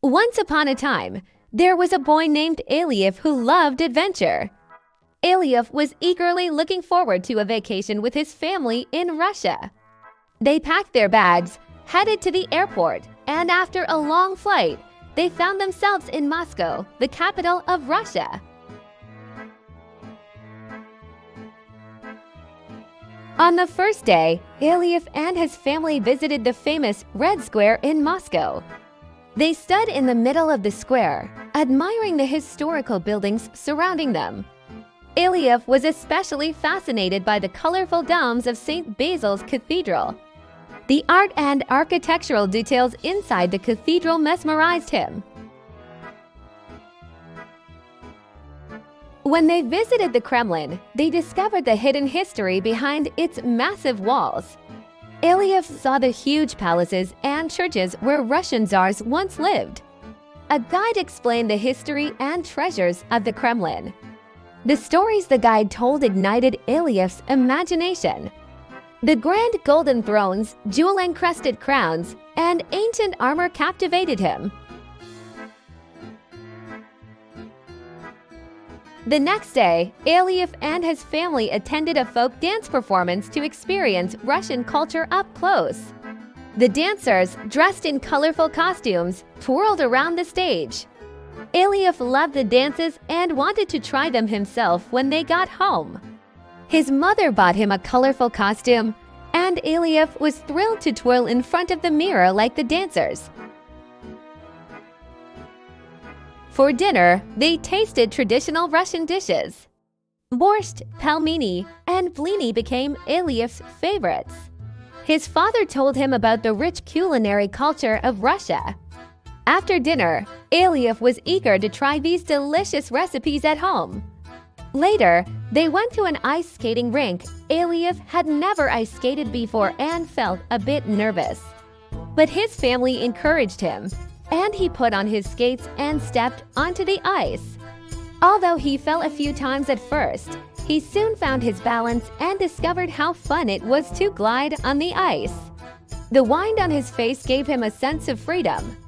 Once upon a time, there was a boy named Aliaf who loved adventure. Aliaf was eagerly looking forward to a vacation with his family in Russia. They packed their bags, headed to the airport, and after a long flight, they found themselves in Moscow, the capital of Russia. On the first day, Aliaf and his family visited the famous Red Square in Moscow. They stood in the middle of the square, admiring the historical buildings surrounding them. Aliaf was especially fascinated by the colorful domes of St. Basil's Cathedral. The art and architectural details inside the cathedral mesmerized him. When they visited the Kremlin, they discovered the hidden history behind its massive walls. Aliaf saw the huge palaces and churches where Russian czars once lived. A guide explained the history and treasures of the Kremlin. The stories the guide told ignited Aliaf's imagination. The grand golden thrones, jewel-encrusted crowns, and ancient armor captivated him. The next day, Aliaf and his family attended a folk dance performance to experience Russian culture up close. The dancers, dressed in colorful costumes, twirled around the stage. Aliaf loved the dances and wanted to try them himself when they got home. His mother bought him a colorful costume, and Aliaf was thrilled to twirl in front of the mirror like the dancers. For dinner, they tasted traditional Russian dishes. Borscht, pelmeni, and blini became Aliaf's favorites. His father told him about the rich culinary culture of Russia. After dinner, Aliaf was eager to try these delicious recipes at home. Later, they went to an ice skating rink. Aliaf had never ice skated before and felt a bit nervous. But his family encouraged him, and he put on his skates and stepped onto the ice. Although he fell a few times at first, he soon found his balance and discovered how fun it was to glide on the ice. The wind on his face gave him a sense of freedom.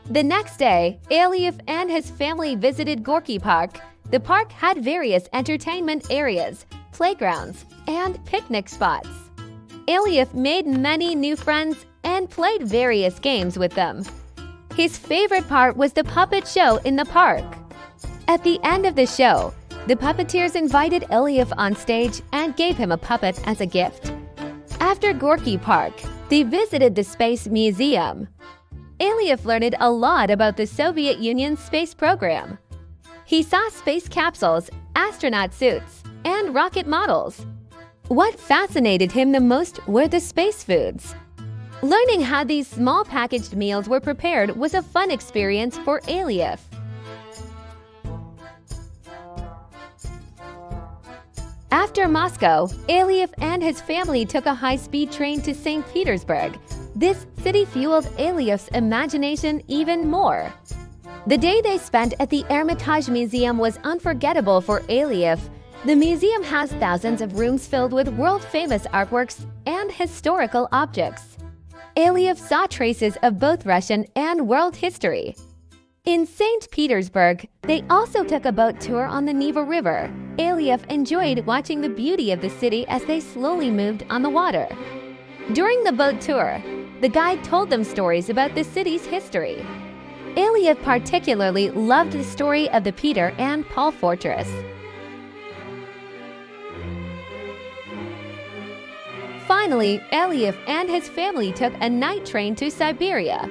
The next day, Aliaf and his family visited Gorky Park. The park had various entertainment areas, playgrounds, and picnic spots. Aliaf made many new friends and played various games with them. His favorite part was the puppet show in the park. At the end of the show, the puppeteers invited Aliaf on stage and gave him a puppet as a gift. After Gorky Park, they visited the Space Museum. Aliaf learned a lot about the Soviet Union's space program. He saw space capsules, astronaut suits, and rocket models. What fascinated him the most were the space foods. Learning how these small packaged meals were prepared was a fun experience for Aliaf. After Moscow, Aliaf and his family took a high-speed train to St. Petersburg. This city fueled Aliaf's imagination even more. The day they spent at the Hermitage Museum was unforgettable for Aliaf. The museum has thousands of rooms filled with world-famous artworks and historical objects. Aliaf saw traces of both Russian and world history. In St. Petersburg, they also took a boat tour on the Neva River. Aliaf enjoyed watching the beauty of the city as they slowly moved on the water. During the boat tour, the guide told them stories about the city's history. Aliaf particularly loved the story of the Peter and Paul Fortress. Finally, Aliaf and his family took a night train to Siberia.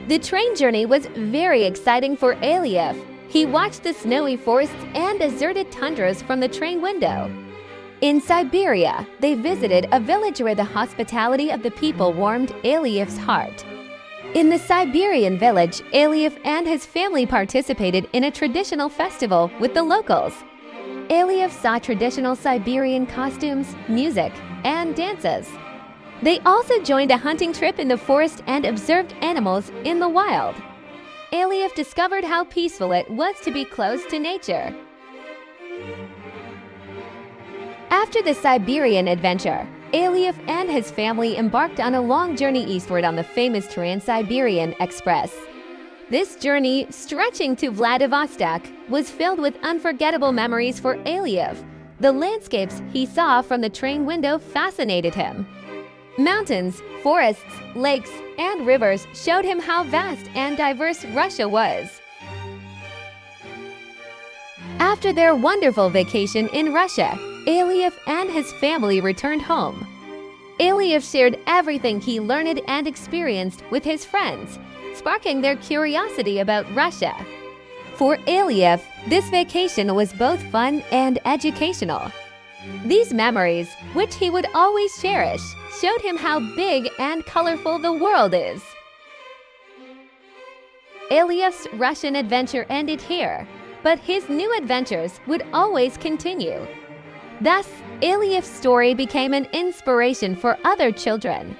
The train journey was very exciting for Aliaf. He watched the snowy forests and deserted tundras from the train window. In Siberia, they visited a village where the hospitality of the people warmed Aliaf's heart. In the Siberian village, Aliaf and his family participated in a traditional festival with the locals. Aliaf saw traditional Siberian costumes, music, and dances. They also joined a hunting trip in the forest and observed animals in the wild. Aliaf discovered how peaceful it was to be close to nature. After the Siberian adventure, Aliaf and his family embarked on a long journey eastward on the famous Trans-Siberian Express. This journey, stretching to Vladivostok, was filled with unforgettable memories for Aliaf. The landscapes he saw from the train window fascinated him. Mountains, forests, lakes, and rivers showed him how vast and diverse Russia was. After their wonderful vacation in Russia, Aliaf and his family returned home. Aliaf shared everything he learned and experienced with his friends, sparking their curiosity about Russia. For Aliaf, this vacation was both fun and educational. These memories, which he would always cherish, showed him how big and colorful the world is. Aliaf's Russian adventure ended here, but his new adventures would always continue. Thus, Aliaf's story became an inspiration for other children.